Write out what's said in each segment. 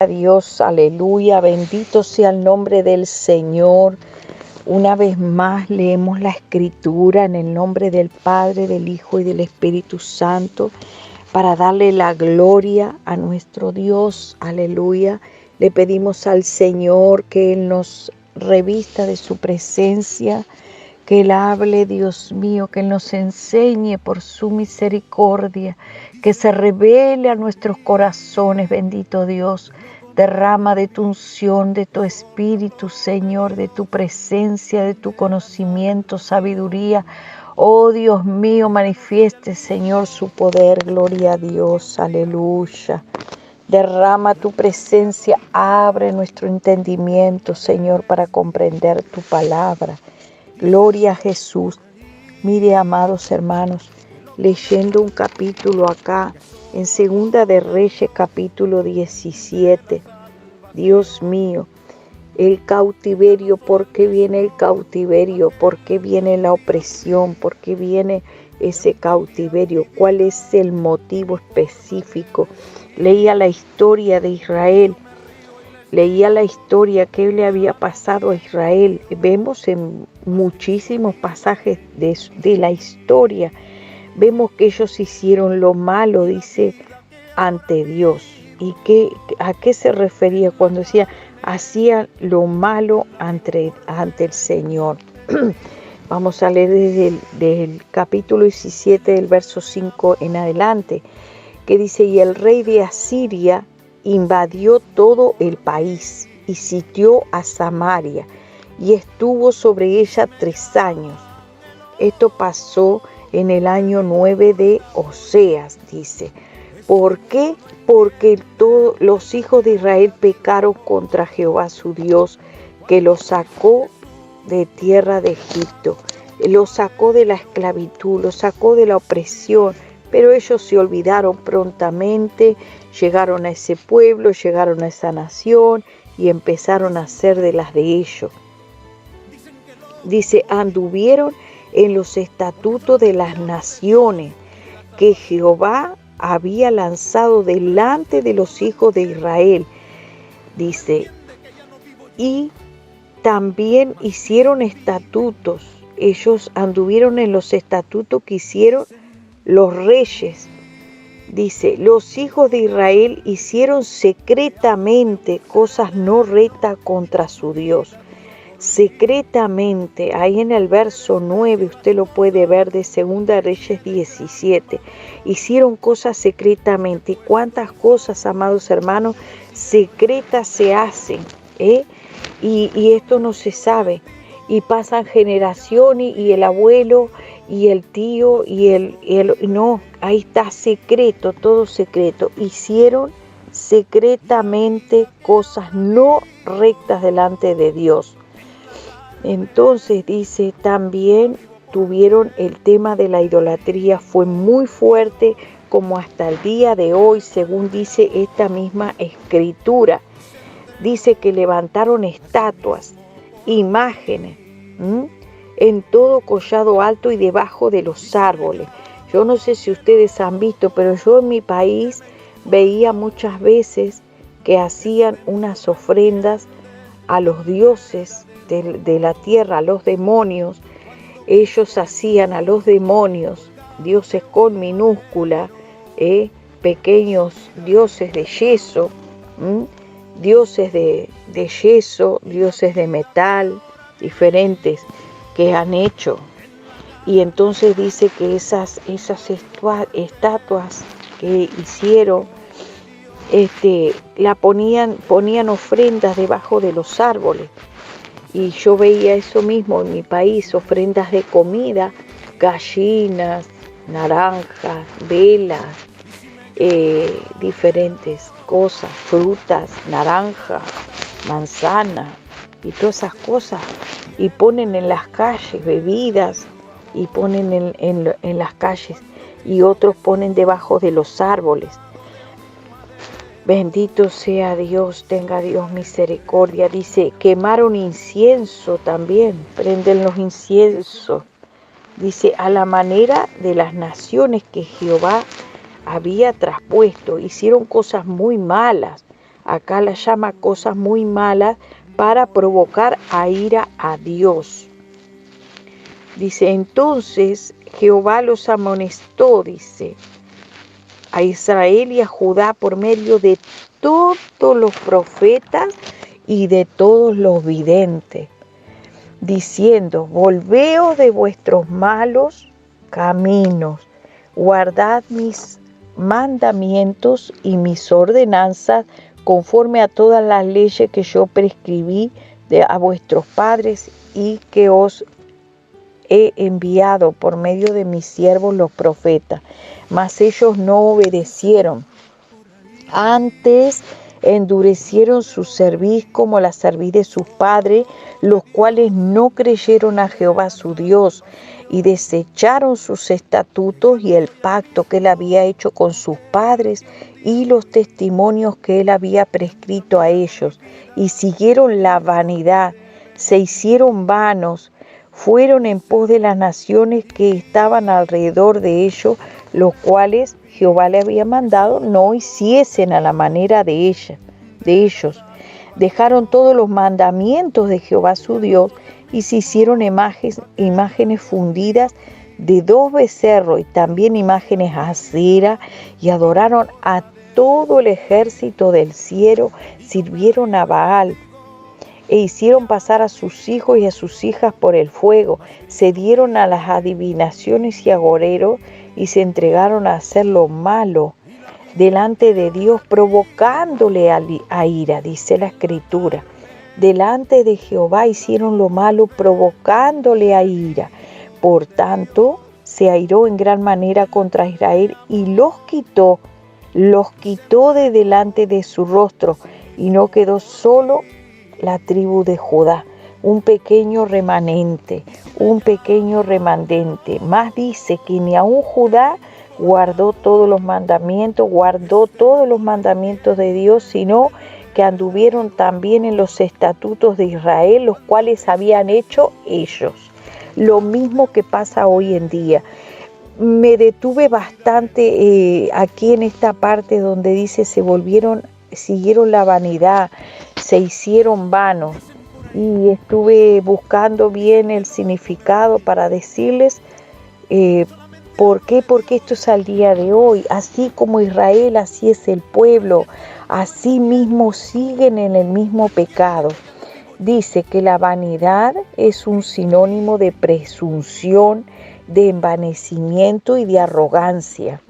Dios, aleluya, bendito sea el nombre del Señor. Una vez más leemos la Escritura en el nombre del Padre, del Hijo y del Espíritu Santo para darle la gloria a nuestro Dios, aleluya. Le pedimos al Señor que Él nos revista de su presencia, que Él hable, Dios mío, que Él nos enseñe por su misericordia, que se revele a nuestros corazones, bendito Dios. Derrama de tu unción, de tu espíritu, Señor, de tu presencia, de tu conocimiento, sabiduría. Oh Dios mío, manifieste, Señor, su poder. Gloria a Dios, aleluya. Derrama tu presencia, abre nuestro entendimiento, Señor, para comprender tu palabra. Gloria a Jesús. Mire, amados hermanos, leyendo un capítulo acá, en Segunda de Reyes, capítulo 17. Dios mío, el cautiverio, ¿por qué viene el cautiverio? ¿Por qué viene la opresión? ¿Por qué viene ese cautiverio? ¿Cuál es el motivo específico? Leía la historia de Israel. Leía la historia que le había pasado a Israel. Vemos en muchísimos pasajes de la historia, vemos que ellos hicieron lo malo, dice, ante Dios. ¿Y a qué se refería cuando decía, hacían lo malo ante el Señor? Vamos a leer desde el capítulo 17, del verso 5 en adelante, que dice, y el rey de Asiria invadió todo el país y sitió a Samaria y estuvo sobre ella 3 años. Esto pasó en el año 9 de Oseas, dice. ¿Por qué? Porque todos los hijos de Israel pecaron contra Jehová su Dios, que los sacó de tierra de Egipto, los sacó de la esclavitud, los sacó de la opresión, pero ellos se olvidaron prontamente, llegaron a ese pueblo, llegaron a esa nación y empezaron a hacer de las de ellos. Dice, anduvieron en los estatutos de las naciones que Jehová había lanzado delante de los hijos de Israel. Dice, y también hicieron estatutos. Ellos anduvieron en los estatutos que hicieron los reyes. Dice, los hijos de Israel hicieron secretamente cosas no rectas contra su Dios. Secretamente, ahí en el verso 9, usted lo puede ver de Segunda Reyes 17. Hicieron cosas secretamente. ¿Y cuántas cosas, amados hermanos, secretas se hacen? Y esto no se sabe. Y pasan generaciones y el abuelo y el tío no, ahí está secreto, todo secreto. Hicieron secretamente cosas no rectas delante de Dios. Entonces dice, también tuvieron el tema de la idolatría, fue muy fuerte como hasta el día de hoy, según dice esta misma escritura. Dice que levantaron estatuas, imágenes, en todo collado alto y debajo de los árboles. Yo no sé si ustedes han visto, pero yo en mi país veía muchas veces que hacían unas ofrendas a los dioses de la tierra, a los demonios. Ellos hacían a los demonios, dioses con minúscula, pequeños dioses de yeso, dioses de yeso, dioses de metal, diferentes que han hecho. Y entonces dice que esas estatuas que hicieron, ponían ofrendas debajo de los árboles. Y yo veía eso mismo en mi país, ofrendas de comida, gallinas, naranjas, velas, diferentes cosas, frutas, naranja, manzana y todas esas cosas. Y ponen en las calles bebidas y ponen en las calles, y otros ponen debajo de los árboles. Bendito sea Dios, tenga Dios misericordia. Dice, quemaron incienso también, prenden los inciensos. Dice, a la manera de las naciones que Jehová había traspuesto. Hicieron cosas muy malas. acá las llama cosas muy malas para provocar a ira a Dios. Dice, entonces Jehová los amonestó, dice, a Israel y a Judá por medio de todos los profetas y de todos los videntes, diciendo, volveos de vuestros malos caminos, guardad mis mandamientos y mis ordenanzas conforme a todas las leyes que yo prescribí a vuestros padres y que os he enviado por medio de mis siervos los profetas. Mas ellos no obedecieron. Antes endurecieron su cerviz como la cerviz de sus padres, los cuales no creyeron a Jehová su Dios, y desecharon sus estatutos y el pacto que él había hecho con sus padres y los testimonios que él había prescrito a ellos, y siguieron la vanidad, se hicieron vanos, fueron en pos de las naciones que estaban alrededor de ellos, los cuales Jehová le había mandado no hiciesen a la manera de ellos. Dejaron todos los mandamientos de Jehová su Dios y se hicieron imágenes fundidas de 2 becerros y también imágenes a acera, y adoraron a todo el ejército del cielo, sirvieron a Baal e hicieron pasar a sus hijos y a sus hijas por el fuego, se dieron a las adivinaciones y agoreros y se entregaron a hacer lo malo delante de Dios, provocándole a ira, dice la Escritura. Delante de Jehová hicieron lo malo, provocándole a ira. Por tanto, se airó en gran manera contra Israel y los quitó de delante de su rostro, y no quedó solo la tribu de Judá, un pequeño remanente. Más dice que ni aun Judá guardó todos los mandamientos de Dios, sino que anduvieron también en los estatutos de Israel, los cuales habían hecho ellos. Lo mismo que pasa hoy en día. Me detuve bastante aquí en esta parte donde dice siguieron la vanidad, se hicieron vanos, y estuve buscando bien el significado para decirles ¿por qué? Porque esto es al día de hoy. Así como Israel, así es el pueblo, así mismo siguen en el mismo pecado. Dice que la vanidad es un sinónimo de presunción, de envanecimiento y de arrogancia.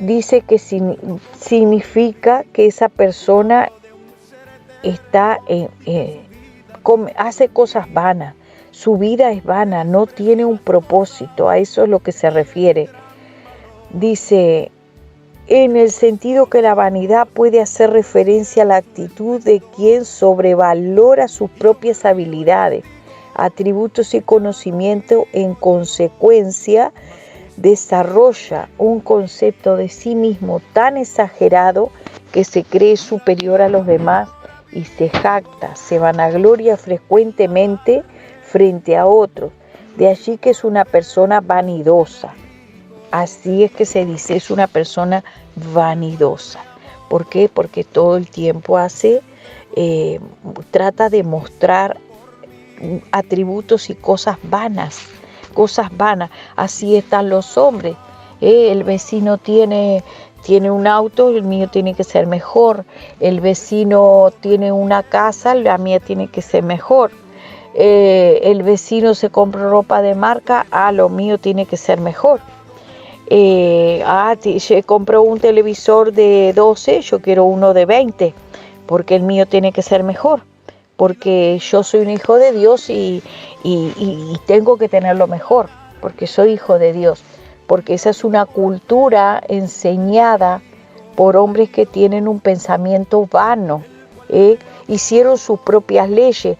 Dice que significa que esa persona hace cosas vanas, su vida es vana, no tiene un propósito, a eso es lo que se refiere. Dice, en el sentido que la vanidad puede hacer referencia a la actitud de quien sobrevalora sus propias habilidades, atributos y conocimiento, en consecuencia desarrolla un concepto de sí mismo tan exagerado que se cree superior a los demás y se jacta, se vanagloria frecuentemente frente a otros. De allí que es una persona vanidosa. Así es que se dice, es una persona vanidosa. ¿Por qué? Porque todo el tiempo trata de mostrar atributos y cosas vanas. Así están los hombres. El vecino tiene un auto, el mío tiene que ser mejor. El vecino tiene una casa, la mía tiene que ser mejor. El vecino se compra ropa de marca, lo mío tiene que ser mejor. Se compró un televisor de 12, yo quiero uno de 20, porque el mío tiene que ser mejor, porque yo soy un hijo de Dios y tengo que tenerlo mejor, porque soy hijo de Dios, porque esa es una cultura enseñada por hombres que tienen un pensamiento vano. Hicieron sus propias leyes.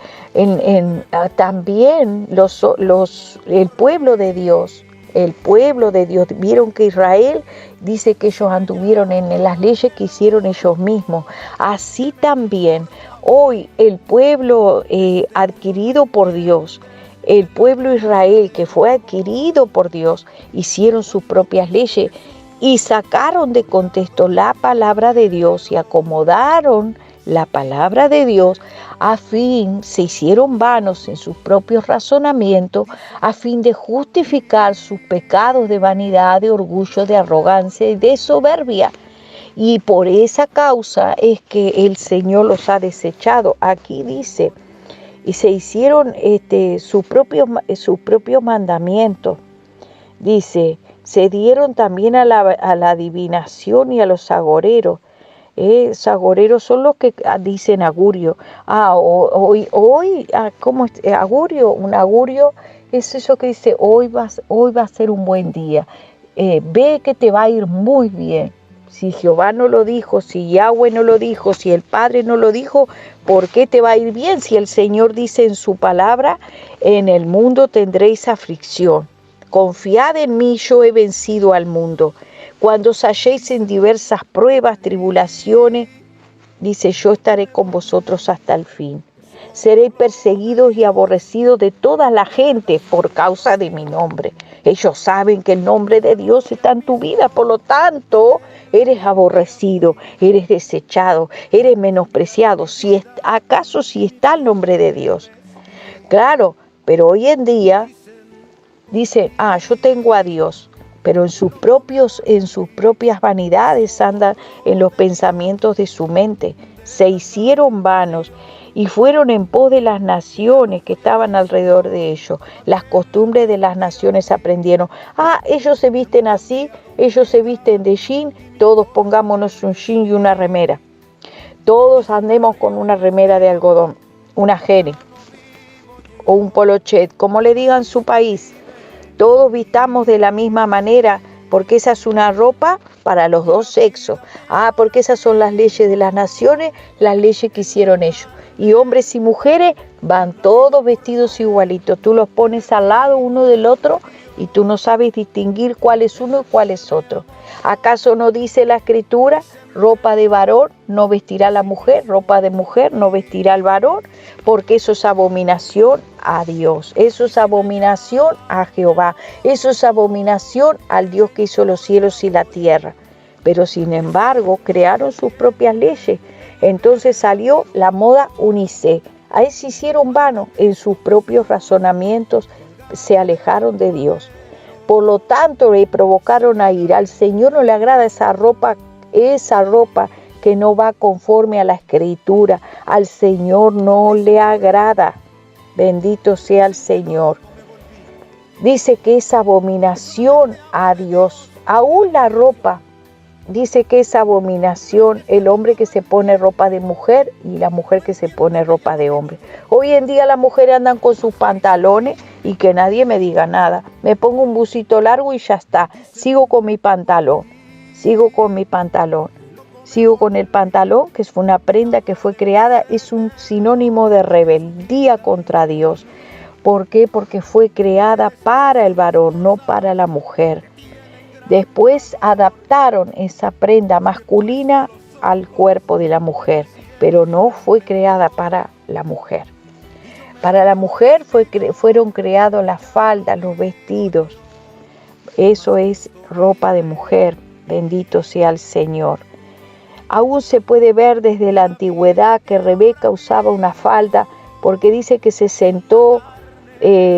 También el pueblo de Dios, vieron que Israel dice que ellos anduvieron en las leyes que hicieron ellos mismos. Así también hoy el pueblo adquirido por Dios, el pueblo Israel que fue adquirido por Dios, hicieron sus propias leyes y sacaron de contexto la palabra de Dios y acomodaron la palabra de Dios se hicieron vanos en sus propios razonamientos a fin de justificar sus pecados de vanidad, de orgullo, de arrogancia y de soberbia. Y por esa causa es que el Señor los ha desechado. Aquí dice, y se hicieron sus propios mandamientos. Dice, se dieron también a la adivinación y a los agoreros. Agoreros son los que dicen augurio. ¿Cómo es? Augurio, un augurio es eso que dice, hoy va a ser un buen día. Ve que te va a ir muy bien. Si Jehová no lo dijo, si Yahweh no lo dijo, si el Padre no lo dijo, ¿por qué te va a ir bien? Si el Señor dice en su palabra, en el mundo tendréis aflicción. Confiad en mí, yo he vencido al mundo. Cuando os halléis en diversas pruebas, tribulaciones, dice, yo estaré con vosotros hasta el fin. Seréis perseguidos y aborrecidos de toda la gente por causa de mi nombre. Ellos saben que el nombre de Dios está en tu vida, por lo tanto, eres aborrecido, eres desechado, eres menospreciado, acaso si está el nombre de Dios. Claro, pero hoy en día dicen, yo tengo a Dios, pero en sus propias vanidades andan en los pensamientos de su mente. Se hicieron vanos y fueron en pos de las naciones que estaban alrededor de ellos. Las costumbres de las naciones aprendieron. Ellos se visten así, ellos se visten de jean, todos pongámonos un jean y una remera. Todos andemos con una remera de algodón, una jere o un polochet, como le digan su país. Todos vistamos de la misma manera, porque esa es una ropa para los dos sexos. Porque esas son las leyes de las naciones, las leyes que hicieron ellos. Y hombres y mujeres van todos vestidos igualitos. Tú los pones al lado uno del otro y tú no sabes distinguir cuál es uno y cuál es otro. ¿Acaso no dice la Escritura, ropa de varón no vestirá la mujer, ropa de mujer no vestirá el varón? Porque eso es abominación a Dios, eso es abominación a Jehová, eso es abominación al Dios que hizo los cielos y la tierra. Pero sin embargo crearon sus propias leyes. Entonces salió la moda unisex. Ahí se hicieron vanos en sus propios razonamientos, se alejaron de Dios. Por lo tanto le provocaron a ir. Al Señor no le agrada esa ropa que no va conforme a la Escritura. Al Señor no le agrada. Bendito sea el Señor. Dice que es abominación a Dios. Aún la ropa. Dice que es abominación el hombre que se pone ropa de mujer y la mujer que se pone ropa de hombre. Hoy en día las mujeres andan con sus pantalones y que nadie me diga nada. Me pongo un busito largo y ya está. Sigo con mi pantalón. Sigo con el pantalón, que es una prenda que fue creada, es un sinónimo de rebeldía contra Dios. ¿Por qué? Porque fue creada para el varón, no para la mujer. Después adaptaron esa prenda masculina al cuerpo de la mujer, pero no fue creada para la mujer. Para la mujer fueron creados las faldas, los vestidos. Eso es ropa de mujer, bendito sea el Señor. Aún se puede ver desde la antigüedad que Rebeca usaba una falda porque dice que se sentó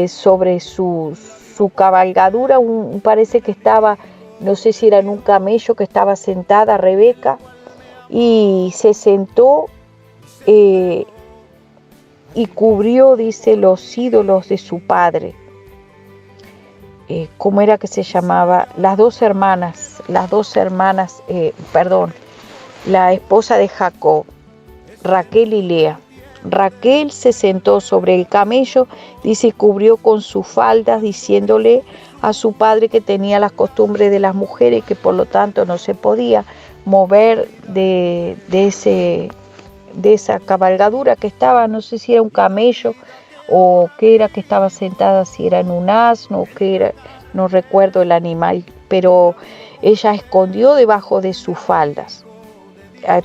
sobre su cabalgadura, parece que estaba, no sé si era en un camello que estaba sentada Rebeca, y se sentó y cubrió, dice, los ídolos de su padre. ¿Cómo era que se llamaba? La esposa de Jacob, Raquel y Lea. Raquel se sentó sobre el camello, dice, y cubrió con sus faldas, diciéndole a su padre que tenía las costumbres de las mujeres, que por lo tanto no se podía mover de esa cabalgadura que estaba, no sé si era un camello o qué era que estaba sentada, si era en un asno o qué era, no recuerdo el animal, pero ella escondió debajo de sus faldas a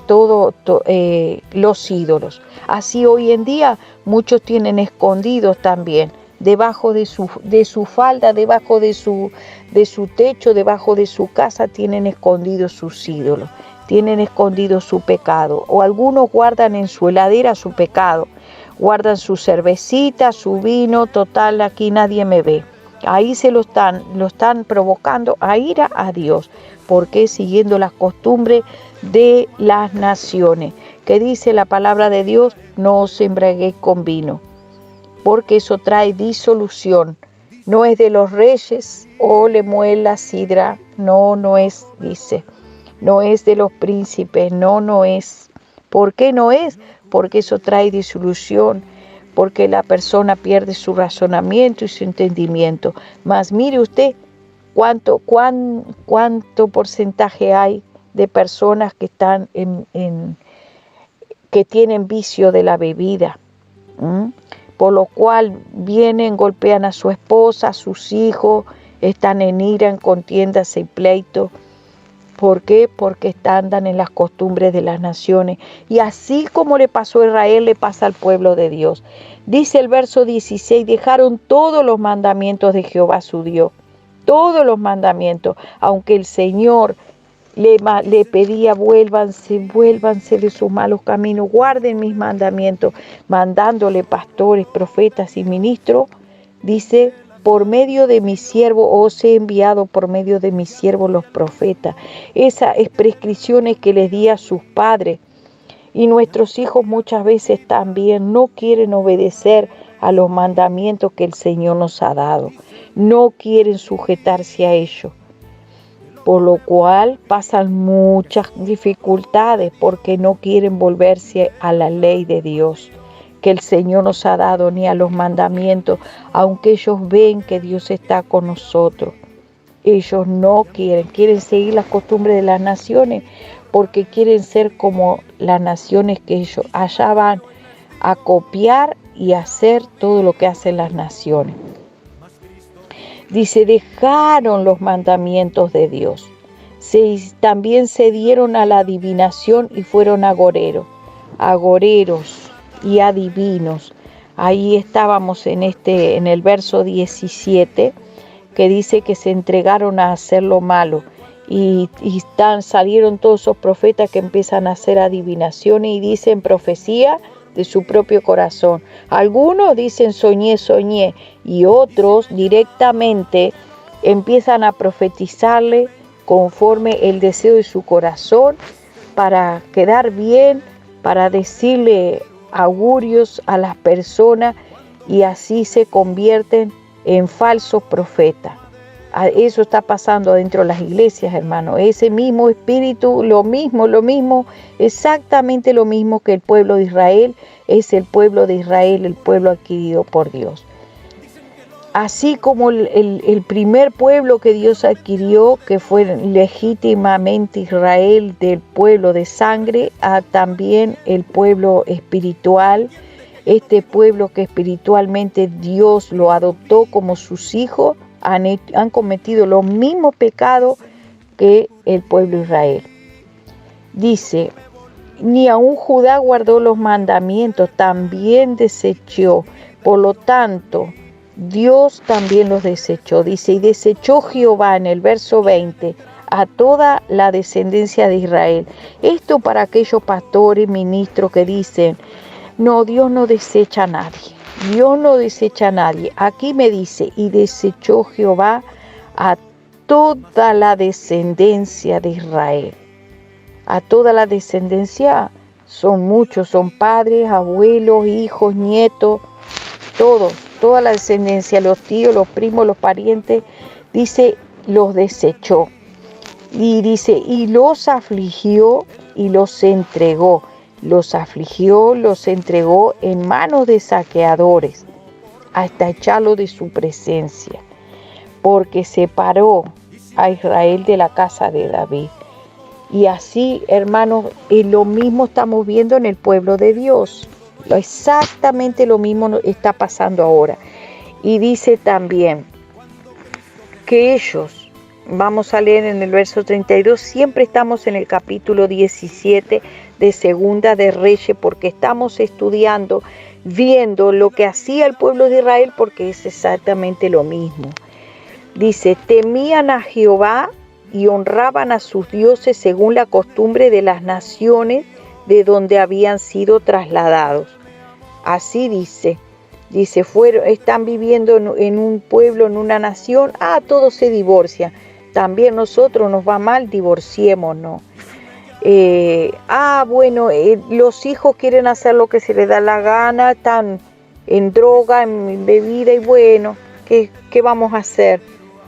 los ídolos. Así hoy en día muchos tienen escondidos también debajo de su falda, debajo de su techo, debajo de su casa, tienen escondidos sus ídolos, tienen escondido su pecado. O algunos guardan en su heladera su pecado, guardan su cervecita, su vino, total, aquí nadie me ve. Ahí lo están provocando a ira a Dios, porque siguiendo las costumbres de las naciones, que dice la palabra de Dios, no os embriaguéis con vino, porque eso trae disolución. No es de los reyes, o le muele la sidra, no es, dice. No es de los príncipes, no es. ¿Por qué no es? Porque eso trae disolución, porque la persona pierde su razonamiento y su entendimiento. Mas mire usted cuánto porcentaje hay de personas que están que tienen vicio de la bebida, por lo cual vienen, golpean a su esposa, a sus hijos, están en ira, en contiendas y pleitos. ¿Por qué? Porque andan en las costumbres de las naciones. Y así como le pasó a Israel, le pasa al pueblo de Dios. Dice el verso 16, dejaron todos los mandamientos de Jehová su Dios. Todos los mandamientos, aunque el Señor le pedía, vuélvanse de sus malos caminos, guarden mis mandamientos, mandándole pastores, profetas y ministros, dice, por medio de mi siervo os he enviado, por medio de mi siervo los profetas. Esas prescripciones que les di a sus padres. Y nuestros hijos muchas veces también no quieren obedecer a los mandamientos que el Señor nos ha dado. No quieren sujetarse a ellos. Por lo cual pasan muchas dificultades porque no quieren volverse a la ley de Dios que el Señor nos ha dado, ni a los mandamientos, aunque ellos ven que Dios está con nosotros. Ellos no quieren seguir las costumbres de las naciones, porque quieren ser como las naciones que ellos allá van a copiar y hacer todo lo que hacen las naciones. Dice, dejaron los mandamientos de Dios. También se dieron a la adivinación y fueron agoreros y adivinos. Ahí estábamos en el verso 17, que dice que se entregaron a hacer lo malo. Y salieron todos esos profetas que empiezan a hacer adivinaciones y dicen profecía de su propio corazón. Algunos dicen soñé, y otros directamente empiezan a profetizarle conforme el deseo de su corazón para quedar bien, para decirle augurios a las personas, y así se convierten en falsos profetas. Eso está pasando dentro de las iglesias, hermano. Ese mismo espíritu, lo mismo, exactamente lo mismo que el pueblo de Israel, es el pueblo de Israel, el pueblo adquirido por Dios. Así como el primer pueblo que Dios adquirió, que fue legítimamente Israel, del pueblo de sangre, a también el pueblo espiritual, este pueblo que espiritualmente Dios lo adoptó como sus hijos, han cometido los mismos pecados que el pueblo de Israel. Dice, ni aun Judá guardó los mandamientos, también desechó. Por lo tanto, Dios también los desechó. Dice, y desechó Jehová en el verso 20 a toda la descendencia de Israel. Esto para aquellos pastores, ministros que dicen, no, Dios no desecha a nadie. Dios no desecha a nadie. Aquí me dice, y desechó Jehová a toda la descendencia de Israel. A toda la descendencia son muchos, son padres, abuelos, hijos, nietos, toda la descendencia, los tíos, los primos, los parientes, dice, los desechó. Y dice, y los afligió y los entregó. Los afligió, los entregó en manos de saqueadores, hasta echarlo de su presencia, porque separó a Israel de la casa de David. Y así, hermanos, lo mismo estamos viendo en el pueblo de Dios. Exactamente lo mismo está pasando ahora. Y dice también que ellos, vamos a leer en el verso 32, siempre estamos en el capítulo 17 de Segunda de Reyes, porque estamos estudiando viendo lo que hacía el pueblo de Israel, porque es exactamente lo mismo. Dice, temían a Jehová y honraban a sus dioses según la costumbre de las naciones de donde habían sido trasladados. Así dice, están viviendo en un pueblo, en una nación, todos se divorcian. También nosotros nos va mal, divorciémonos. Los hijos quieren hacer lo que se les da la gana, están en droga, en bebida, y bueno, ¿qué vamos a hacer?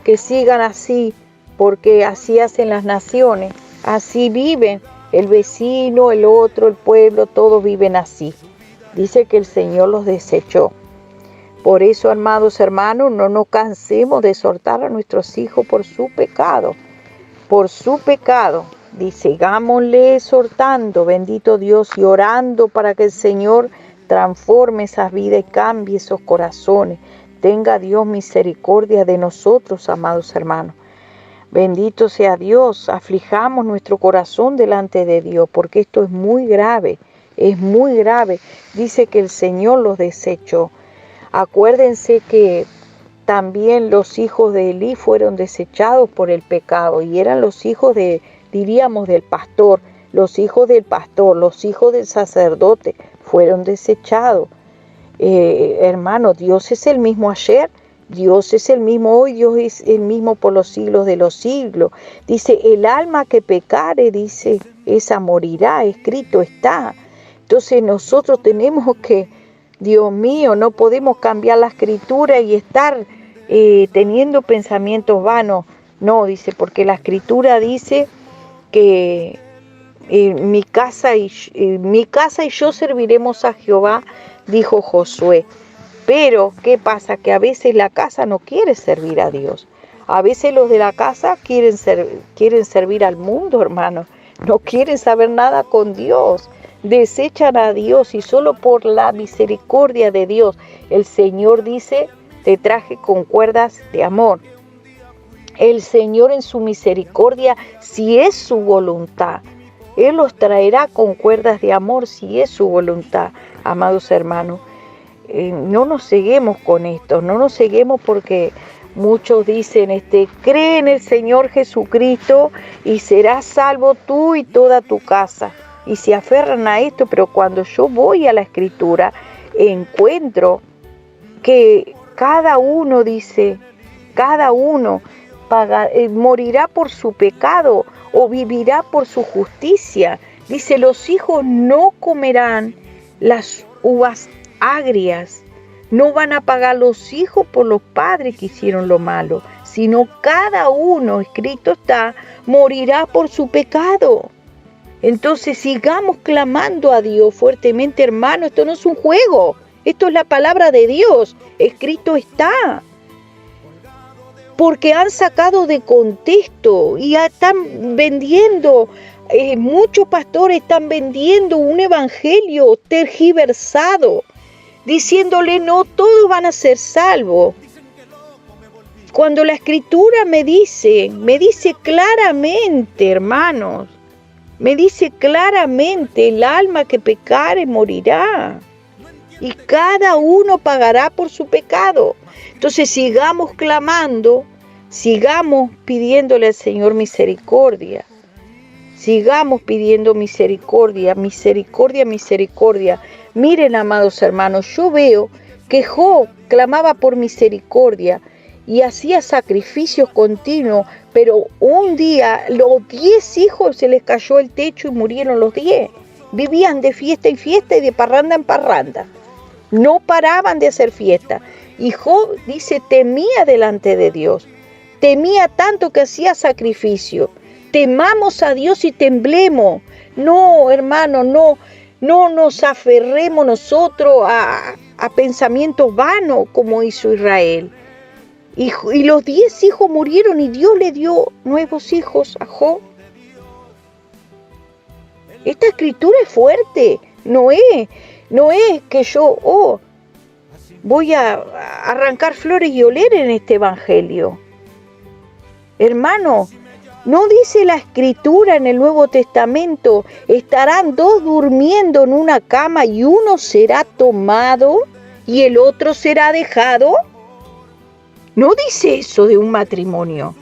Que sigan así, porque así hacen las naciones, así viven, el vecino, el otro, el pueblo, todos viven así. Dice que el Señor los desechó. Por eso, amados hermanos, no nos cansemos de exhortar a nuestros hijos por su pecado. Por su pecado. Dice, sigámosle exhortando, bendito Dios, y orando para que el Señor transforme esas vidas y cambie esos corazones. Tenga Dios misericordia de nosotros, amados hermanos. Bendito sea Dios, aflijamos nuestro corazón delante de Dios, porque esto es muy grave, es muy grave. Dice que el Señor los desechó. Acuérdense que también los hijos de Elí fueron desechados por el pecado, y eran los hijos del pastor, los hijos del sacerdote, fueron desechados. Hermano, Dios es el mismo ayer, Dios es el mismo hoy, Dios es el mismo por los siglos de los siglos. Dice, el alma que pecare, dice, esa morirá, escrito está. Entonces nosotros tenemos que, Dios mío, no podemos cambiar la escritura y estar teniendo pensamientos vanos. No, dice, porque la escritura dice que mi casa y yo serviremos a Jehová, dijo Josué. Pero, ¿qué pasa? Que a veces la casa no quiere servir a Dios. A veces los de la casa quieren servir al mundo, hermano. No quieren saber nada con Dios. Desechan a Dios, y solo por la misericordia de Dios, el Señor dice, te traje con cuerdas de amor. El Señor en su misericordia, si es su voluntad, Él los traerá con cuerdas de amor, si es su voluntad, amados hermanos. No nos ceguemos con esto, no nos ceguemos, porque muchos dicen, cree en el Señor Jesucristo y serás salvo tú y toda tu casa. Y se aferran a esto, pero cuando yo voy a la Escritura, encuentro que cada uno morirá por su pecado o vivirá por su justicia. Dice, los hijos no comerán las uvas agrias, no van a pagar los hijos por los padres que hicieron lo malo, sino cada uno, escrito está, morirá por su pecado. Entonces sigamos clamando a Dios fuertemente, hermano. Esto no es un juego, esto es la palabra de Dios, escrito está. Porque han sacado de contexto y están vendiendo, muchos pastores están vendiendo un evangelio tergiversado, diciéndole no, todos van a ser salvos. Cuando la Escritura me dice claramente, hermanos, me dice claramente, el alma que pecare morirá, y cada uno pagará por su pecado. Entonces sigamos clamando, sigamos pidiéndole al Señor misericordia, sigamos pidiendo misericordia, misericordia, misericordia. Miren, amados hermanos, yo veo que Job clamaba por misericordia y hacía sacrificios continuos, pero un día los 10 hijos se les cayó el techo y murieron los 10. Vivían de fiesta en fiesta y de parranda en parranda. No paraban de hacer fiesta. Y Job dice, temía delante de Dios. Temía tanto que hacía sacrificio. Temamos a Dios y temblemos. No, hermano, no nos aferremos nosotros a pensamientos vanos como hizo Israel. Y los 10 hijos murieron y Dios le dio nuevos hijos a Job. Esta escritura es fuerte. No es que yo voy a arrancar flores y oler en este evangelio. Hermano, ¿No dice la Escritura en el Nuevo Testamento, estarán dos durmiendo en una cama y uno será tomado y el otro será dejado? No dice eso de un matrimonio.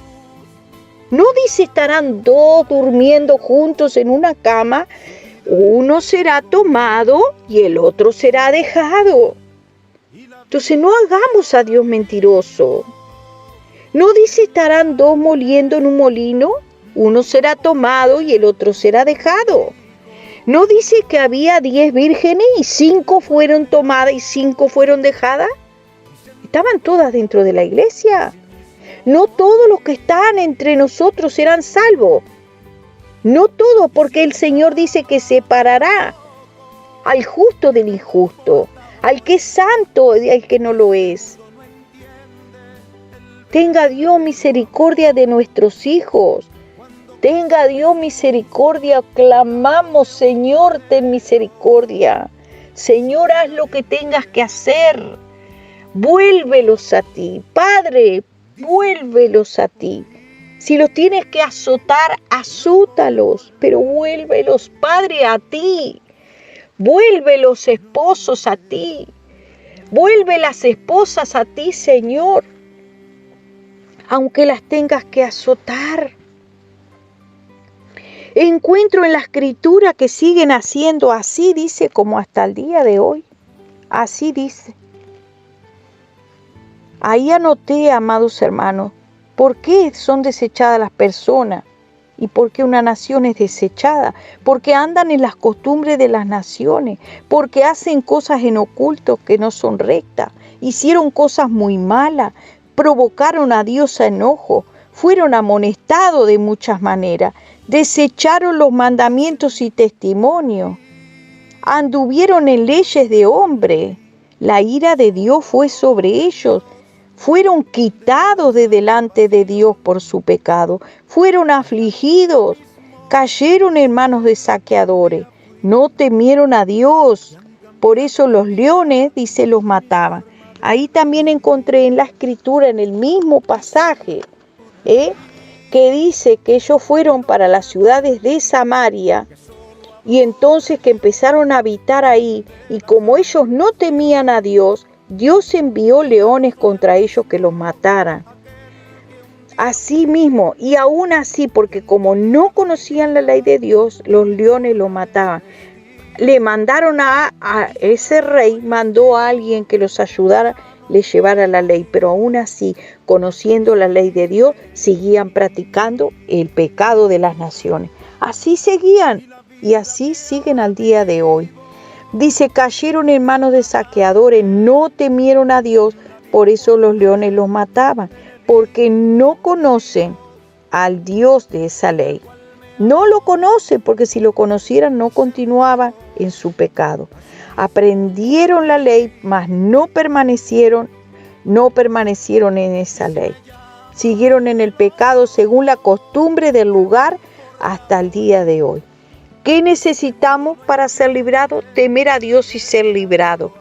No dice estarán dos durmiendo juntos en una cama, uno será tomado y el otro será dejado. Entonces no hagamos a Dios mentiroso. ¿No dice estarán dos moliendo en un molino? Uno será tomado y el otro será dejado. ¿No dice que había 10 vírgenes y 5 fueron tomadas y 5 fueron dejadas? Estaban todas dentro de la iglesia. No todos los que están entre nosotros serán salvos. No todos, porque el Señor dice que separará al justo del injusto, al que es santo y al que no lo es. Tenga Dios misericordia de nuestros hijos. Tenga Dios misericordia. Clamamos, Señor, ten misericordia. Señor, haz lo que tengas que hacer. Vuélvelos a ti. Padre, vuélvelos a ti. Si los tienes que azotar, azótalos, pero vuélvelos, Padre, a ti. Vuelve los esposos a ti. Vuelve las esposas a ti, Señor. Aunque las tengas que azotar. Encuentro en la Escritura que siguen haciendo así, dice, como hasta el día de hoy. Así dice. Ahí anoté, amados hermanos, por qué son desechadas las personas y por qué una nación es desechada. Porque andan en las costumbres de las naciones, porque hacen cosas en oculto que no son rectas, hicieron cosas muy malas, provocaron a Dios a enojo, fueron amonestados de muchas maneras, desecharon los mandamientos y testimonios, anduvieron en leyes de hombre, la ira de Dios fue sobre ellos, fueron quitados de delante de Dios por su pecado, fueron afligidos, cayeron en manos de saqueadores, no temieron a Dios, por eso los leones, dice, los mataban. Ahí también encontré en la Escritura, en el mismo pasaje, que dice que ellos fueron para las ciudades de Samaria y entonces que empezaron a habitar ahí y como ellos no temían a Dios, Dios envió leones contra ellos que los mataran. Así mismo, y aún así, porque como no conocían la ley de Dios, los leones los mataban. Le mandaron a ese rey, mandó a alguien que los ayudara, les llevara la ley, pero aún así, conociendo la ley de Dios, seguían practicando el pecado de las naciones. Así seguían y así siguen al día de hoy. Dice, cayeron en manos de saqueadores, no temieron a Dios, por eso los leones los mataban, porque no conocen al Dios de esa ley. No lo conocen, porque si lo conocieran no continuaban en su pecado. Aprendieron la ley, mas no permanecieron en esa ley. Siguieron en el pecado según la costumbre del lugar hasta el día de hoy. ¿Qué necesitamos para ser librados? Temer a Dios y ser librados.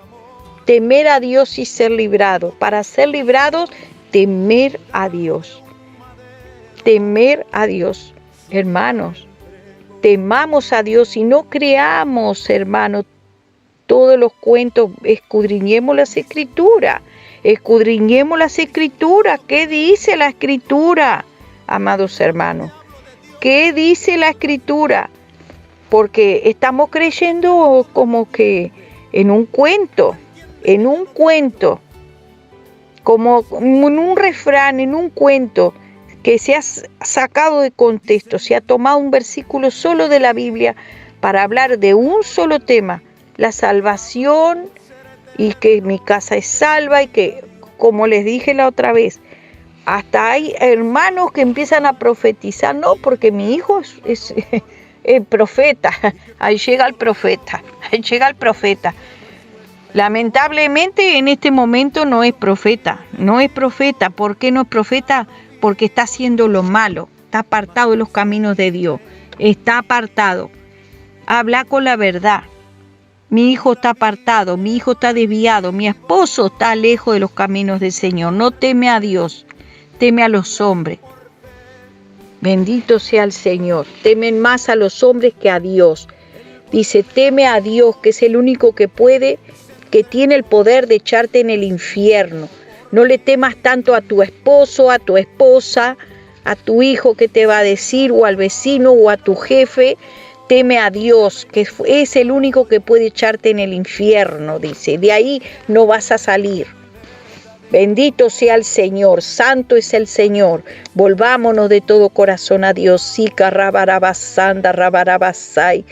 Temer a Dios y ser librados. Para ser librados, temer a Dios. Temer a Dios. Hermanos, temamos a Dios y no creamos, hermanos, todos los cuentos. Escudriñemos las Escrituras. Escudriñemos las Escrituras. ¿Qué dice la Escritura, amados hermanos? ¿Qué dice la Escritura? Porque estamos creyendo como que en un cuento, como en un refrán, en un cuento que se ha sacado de contexto, se ha tomado un versículo solo de la Biblia para hablar de un solo tema, la salvación y que mi casa es salva y que, como les dije la otra vez, hasta hay hermanos que empiezan a profetizar, no, porque mi hijo es el profeta, ahí llega el profeta. Lamentablemente en este momento no es profeta. ¿Por qué no es profeta? Porque está haciendo lo malo, está apartado de los caminos de Dios, está apartado. Habla con la verdad. Mi hijo está apartado, mi hijo está desviado, mi esposo está lejos de los caminos del Señor. No teme a Dios, teme a los hombres. Bendito sea el Señor. Temen más a los hombres que a Dios. Dice, teme a Dios, que es el único que puede, que tiene el poder de echarte en el infierno. No le temas tanto a tu esposo, a tu esposa, a tu hijo que te va a decir, o al vecino, o a tu jefe. Teme a Dios, que es el único que puede echarte en el infierno, dice. De ahí no vas a salir. Bendito sea el Señor, santo es el Señor. Volvámonos de todo corazón a Dios. Sika rabarabasanda rabarabasai.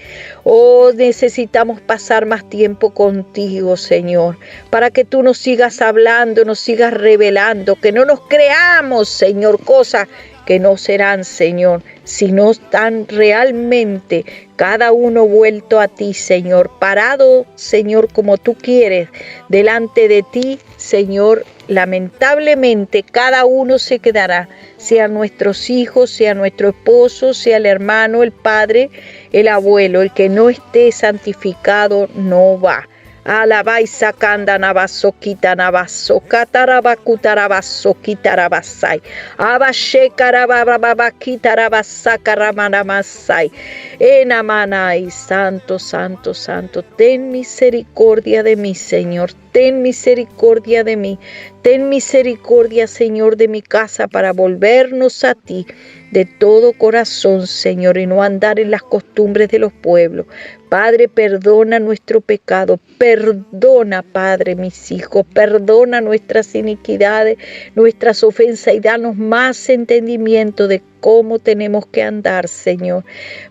Oh, necesitamos pasar más tiempo contigo, Señor, para que tú nos sigas hablando, nos sigas revelando, que no nos creamos, Señor, cosas que no serán, Señor, sino están realmente cada uno vuelto a ti, Señor, parado, Señor, como tú quieres, delante de ti, Señor. Lamentablemente cada uno se quedará, sean nuestros hijos, sea nuestro esposo, sea el hermano, el padre, el abuelo. El que no esté santificado no va. Alabai sakanda nabasokita nabasokatarabakutarabasokitaramasai. Abashekarababakitarabasakaramamasai. Enamanai, santo, santo, santo. Ten misericordia de mí, Señor. Ten misericordia de mí. Ten misericordia, Señor, de mi casa para volvernos a ti de todo corazón, Señor, y no andar en las costumbres de los pueblos. Padre, perdona nuestro pecado, perdona, Padre, mis hijos, perdona nuestras iniquidades, nuestras ofensas y danos más entendimiento de cómo tenemos que andar, Señor.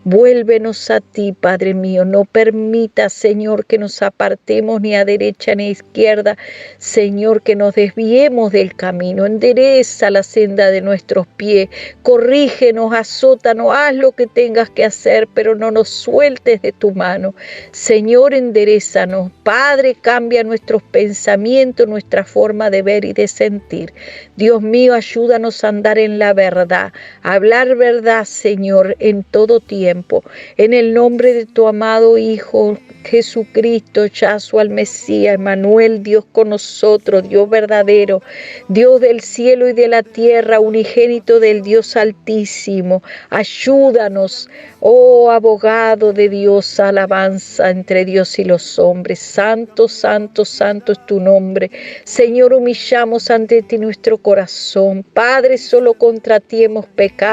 Vuélvenos a ti, Padre mío, no permitas, Señor, que nos apartemos ni a derecha ni a izquierda, Señor, que nos desviemos del camino, endereza la senda de nuestros pies, corrígenos, azótanos, haz lo que tengas que hacer, pero no nos sueltes de tu mano. Señor, enderézanos. Padre, cambia nuestros pensamientos, nuestra forma de ver y de sentir. Dios mío, ayúdanos a andar en la verdad, a hablar verdad, Señor, en todo tiempo. En el nombre de tu amado Hijo Jesucristo, Yahshua el Mesías, Emmanuel, Dios con nosotros, Dios verdadero, Dios del cielo y de la tierra, unigénito del Dios Altísimo. Ayúdanos, oh abogado de Dios, alabanza entre Dios y los hombres. Santo, santo, santo es tu nombre. Señor, humillamos ante ti nuestro corazón. Padre, solo contra ti hemos pecado.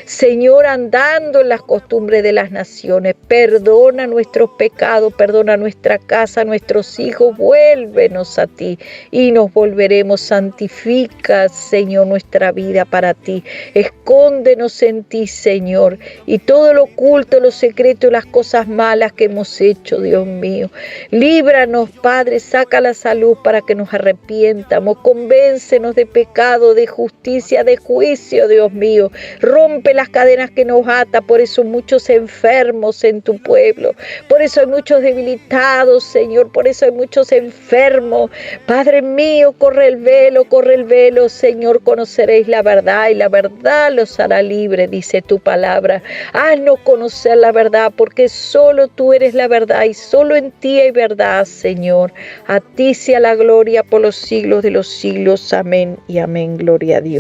Señor, andando en las costumbres de las naciones, perdona nuestros pecados, perdona nuestra casa, nuestros hijos, vuélvenos a ti y nos volveremos. Santifica, Señor, nuestra vida para ti. Escóndenos en ti, Señor, y todo lo oculto, lo secreto, las cosas malas que hemos hecho, Dios mío. Líbranos, Padre, saca la salud para que nos arrepientamos. Convéncenos de pecado, de justicia, de juicio, Dios mío. Rompe las cadenas que nos atan. Por eso muchos enfermos en tu pueblo. Por eso hay muchos debilitados, Señor. Por eso hay muchos enfermos. Padre mío, corre el velo, Señor. Conoceréis la verdad y la verdad los hará libre, dice tu palabra. Haznos conocer la verdad, porque solo tú eres la verdad y solo en ti hay verdad, Señor. A ti sea la gloria por los siglos de los siglos. Amén y amén. Gloria a Dios.